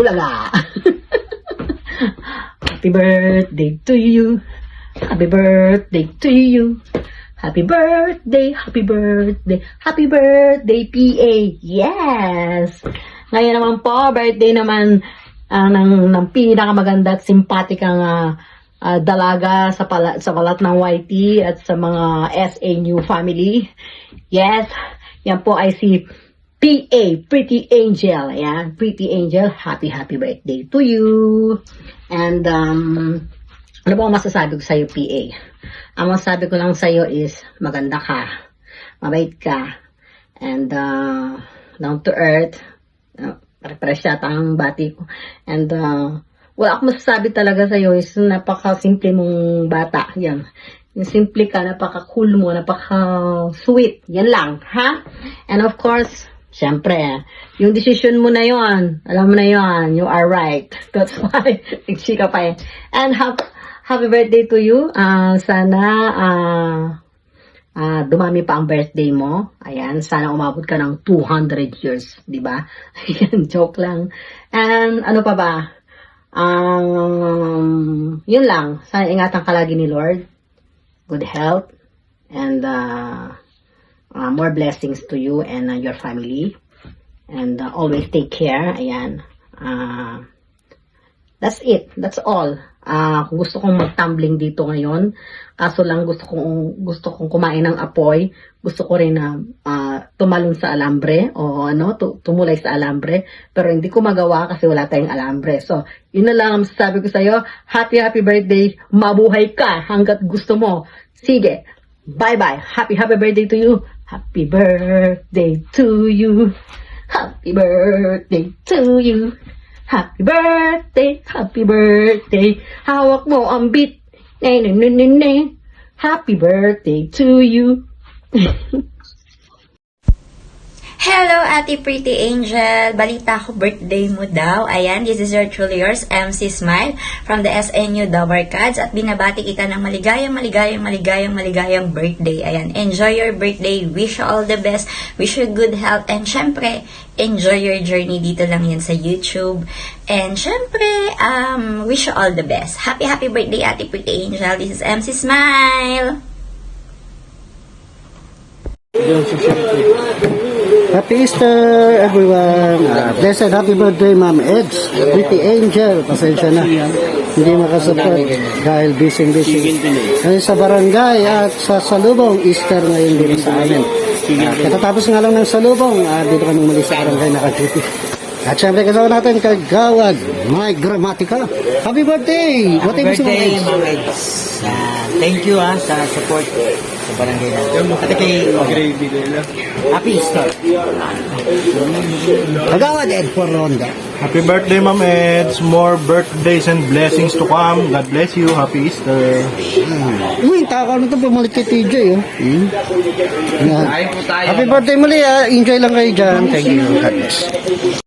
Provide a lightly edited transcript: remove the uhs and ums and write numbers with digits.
Bulaga. Happy birthday to you. Happy birthday to you. Happy birthday, happy birthday, happy birthday, PA. Yes! Ngayon naman po, birthday naman ng pinakamaganda at simpatikang dalaga sa balat ng YT at sa mga SA New Family. Yes, yan po ay si PA, Pretty Angel. Ayan, Pretty Angel, happy birthday to you. And, ano po ang masasabi ko sa'yo, PA? Ang masasabi ko lang sa'yo is, maganda ka, mabait ka, and down to earth, pare-pares yata ang bati ko. And, wala akong masasabi talaga sa'yo is, napaka-simple mong bata. Yan. Yung simple ka, napaka-cool mo, napaka-sweet. Yan lang, ha? And of course, syempre, yung decision mo na yon, alam mo na yon, you are right. That's why, nagchika pa eh. And happy birthday to you. Sana dumami pa ang birthday mo. Ayan, sana umabot ka ng 200 years, di ba? Ayan, joke lang. And ano pa ba? Yun lang. Sana ingatan ka lagi ni Lord. Good health. And more blessings to you and your family. And always take care. Ayan. That's it. That's all. Kung gusto kong mag-tumbling dito ngayon, kaso lang gusto kong kumain ng apoy, gusto ko rin na tumalon sa alambre o tumulay sa alambre, pero hindi ko magawa kasi wala tayong alambre. So, yun na lang ang masasabi ko sa'yo. Happy birthday. Mabuhay ka hanggat gusto mo. Sige. Bye-bye. Happy birthday to you. Happy birthday to you. Happy birthday to you. Happy birthday, happy birthday. Hawak mo ang beat. Happy birthday to you. Hello, Ate Pretty Angel. Balita ko, birthday mo daw. Ayan, this is your truly yours, MC Smile from the SNU Dabarkads. At binabati kita ng maligayang birthday. Ayan, enjoy your birthday. Wish you all the best. Wish you good health. And syempre, enjoy your journey dito lang yan sa YouTube. And syempre, wish you all the best. Happy birthday, Ate Pretty Angel. This is MC Smile. Happy Easter, everyone! Blessed happy birthday, Ma'am Eds. Pretty Angel. Pasensya na. Hindi makasupport dahil busy. Ngayon sa barangay at sa salubong, Easter ngayon dito sa amin. Katatapos nga lang ng salubong, dito kami muli sa barangay naka-duty. At syempre kasama natin kagawad, Mike Gramatica. Happy birthday! Happy birthday, Ma'am Eds. Thank you sa support sa barangay natin. At kay Happy Easter. Kagawad Ed for Ronda. Happy birthday, Ma'am Eds. More birthdays and blessings to come. God bless you. Happy Easter. Uy, takaw na ito pumalit kay TJ. Happy birthday muli. Enjoy lang kayo dyan. Thank you. God bless.